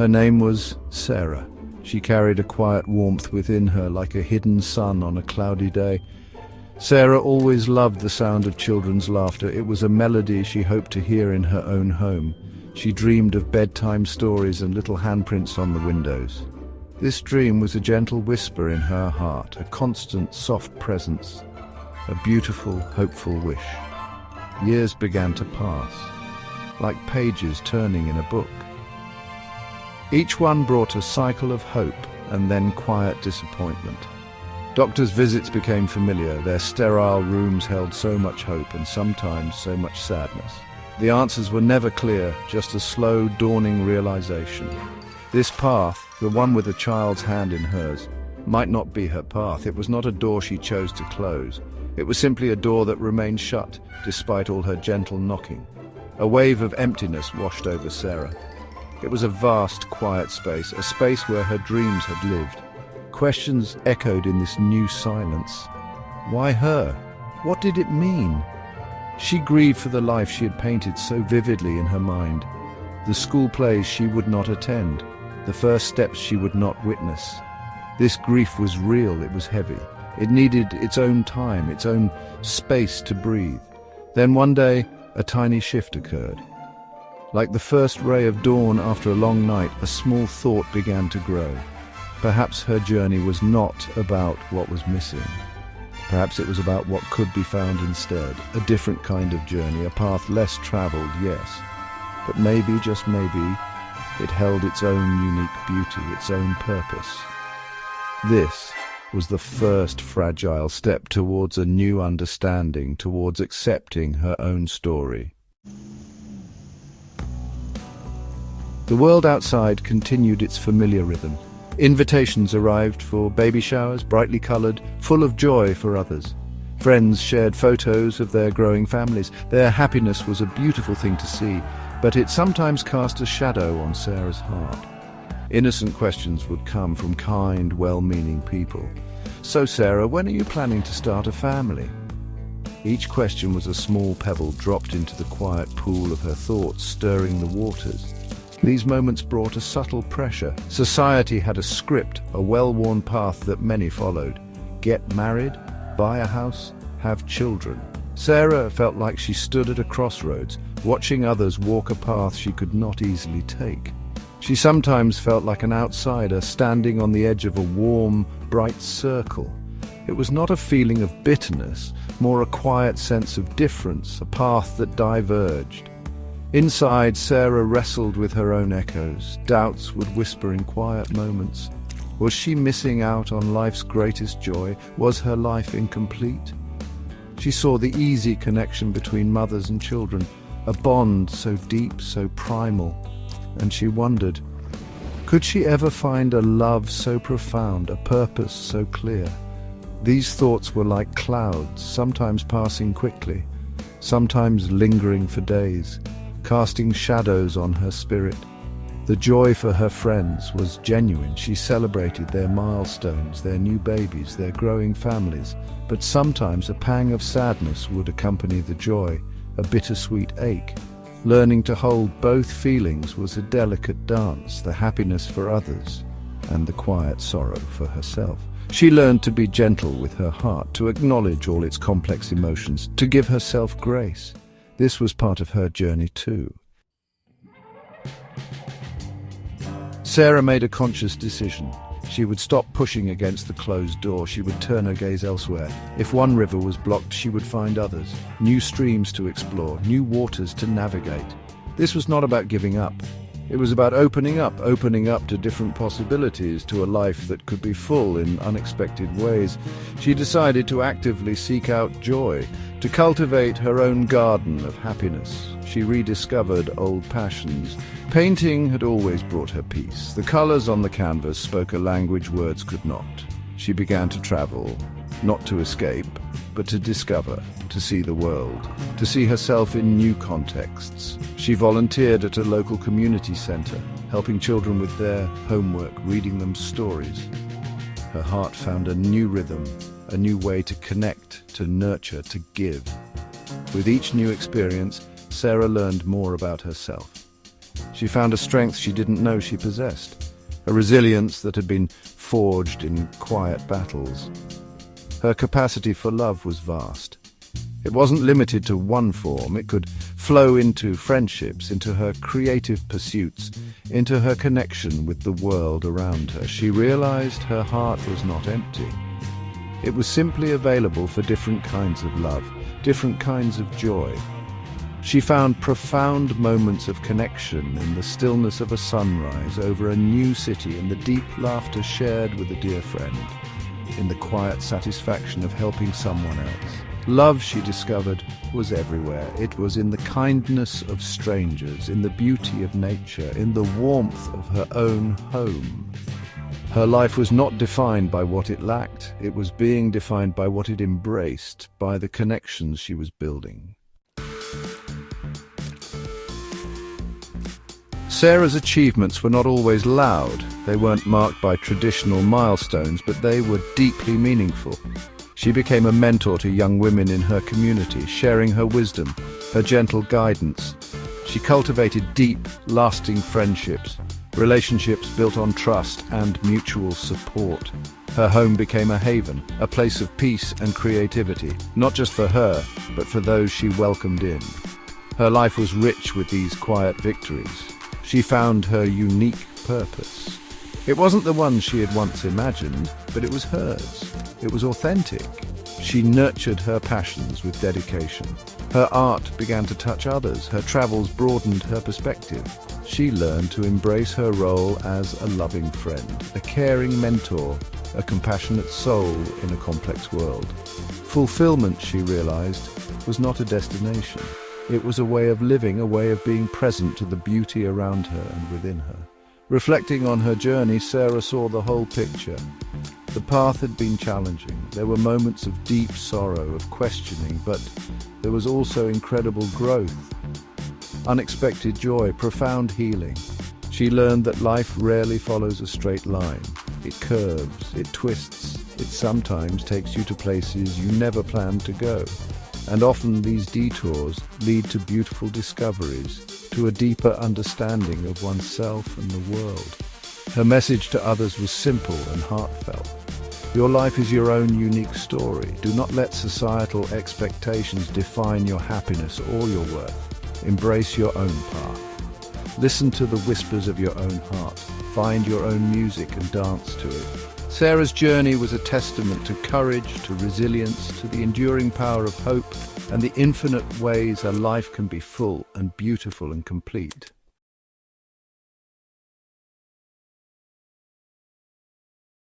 Her name was Sarah. She carried a quiet warmth within her, like a hidden sun on a cloudy day. Sarah always loved the sound of children's laughter. It was a melody she hoped to hear in her own home. She dreamed of bedtime stories and little handprints on the windows. This dream was a gentle whisper in her heart, a constant, soft presence, a beautiful, hopeful wish. Years began to pass, like pages turning in a book. Each one brought a cycle of hope and then quiet disappointment. Doctors' visits became familiar. Their sterile rooms held so much hope and sometimes so much sadness. The answers were never clear, just a slow, dawning realization. This path, the one with a child's hand in hers, might not be her path. It was not a door she chose to close. It was simply a door that remained shut, despite all her gentle knocking. A wave of emptiness washed over Sarah. It was a vast, quiet space, a space where her dreams had lived. Questions echoed in this new silence. Why her? What did it mean? She grieved for the life she had painted so vividly in her mind. The school plays she would not attend, the first steps she would not witness. This grief was real, it was heavy. It needed its own time, its own space to breathe. Then one day, a tiny shift occurred. Like the first ray of dawn after a long night, a small thought began to grow. Perhaps her journey was not about what was missing. Perhaps it was about what could be found instead. A different kind of journey, a path less traveled, yes. But maybe, just maybe, it held its own unique beauty, its own purpose. This was the first fragile step towards a new understanding, towards accepting her own story. The world outside continued its familiar rhythm. Invitations arrived for baby showers, brightly colored, full of joy for others. Friends shared photos of their growing families. Their happiness was a beautiful thing to see, but it sometimes cast a shadow on Sarah's heart. Innocent questions would come from kind, well-meaning people. So, Sarah, when are you planning to start a family? Each question was a small pebble dropped into the quiet pool of her thoughts, stirring the waters. These moments brought a subtle pressure. Society had a script, a well-worn path that many followed. Get married, buy a house, have children. Sarah felt like she stood at a crossroads, watching others walk a path she could not easily take. She sometimes felt like an outsider standing on the edge of a warm, bright circle. It was not a feeling of bitterness, more a quiet sense of difference, a path that diverged. Inside, Sarah wrestled with her own echoes. Doubts would whisper in quiet moments. Was she missing out on life's greatest joy? Was her life incomplete? She saw the easy connection between mothers and children, a bond so deep, so primal, and she wondered, could she ever find a love so profound, a purpose so clear? These thoughts were like clouds, sometimes passing quickly, sometimes lingering for days, casting shadows on her spirit. The joy for her friends was genuine. She celebrated their milestones, their new babies, their growing families. But sometimes a pang of sadness would accompany the joy, a bittersweet ache. Learning to hold both feelings was a delicate dance, the happiness for others and the quiet sorrow for herself. She learned to be gentle with her heart, to acknowledge all its complex emotions, to give herself grace. This was part of her journey too. Sarah made a conscious decision. She would stop pushing against the closed door. She would turn her gaze elsewhere. If one river was blocked, she would find others, new streams to explore, new waters to navigate. This was not about giving up. It was about opening up to different possibilities, to a life that could be full in unexpected ways. She decided to actively seek out joy, to cultivate her own garden of happiness. She rediscovered old passions. Painting had always brought her peace. The colors on the canvas spoke a language words could not. She began to travel, not to escape, but to discover, to see the world, to see herself in new contexts. She volunteered at a local community center, helping children with their homework, reading them stories. Her heart found a new rhythm, a new way to connect, to nurture, to give. With each new experience, Sarah learned more about herself. She found a strength she didn't know she possessed, a resilience that had been forged in quiet battles. Her capacity for love was vast. It wasn't limited to one form. It could flow into friendships, into her creative pursuits, into her connection with the world around her. She realized her heart was not empty. It was simply available for different kinds of love, different kinds of joy. She found profound moments of connection in the stillness of a sunrise over a new city, in the deep laughter shared with a dear friend, in the quiet satisfaction of helping someone else. Love, she discovered, was everywhere. It was in the kindness of strangers, in the beauty of nature, in the warmth of her own home. Her life was not defined by what it lacked. It was being defined by what it embraced, by the connections she was building. Sarah's achievements were not always loud. They weren't marked by traditional milestones, but they were deeply meaningful. She became a mentor to young women in her community, sharing her wisdom, her gentle guidance. She cultivated deep, lasting friendships, relationships built on trust and mutual support. Her home became a haven, a place of peace and creativity, not just for her, but for those she welcomed in. Her life was rich with these quiet victories. She found her unique purpose. It wasn't the one she had once imagined, but it was hers. It was authentic. She nurtured her passions with dedication. Her art began to touch others. Her travels broadened her perspective. She learned to embrace her role as a loving friend, a caring mentor, a compassionate soul in a complex world. Fulfillment, she realized, was not a destination. It was a way of living, a way of being present to the beauty around her and within her. Reflecting on her journey, Sarah saw the whole picture. The path had been challenging. There were moments of deep sorrow, of questioning, but there was also incredible growth, unexpected joy, profound healing. She learned that life rarely follows a straight line. It curves, it twists, it sometimes takes you to places you never planned to go. And often these detours lead to beautiful discoveries, to a deeper understanding of oneself and the world. Her message to others was simple and heartfelt. Your life is your own unique story. Do not let societal expectations define your happiness or your worth. Embrace your own path. Listen to the whispers of your own heart. Find your own music and dance to it. Sarah's journey was a testament to courage, to resilience, to the enduring power of hope, and the infinite ways a life can be full and beautiful and complete.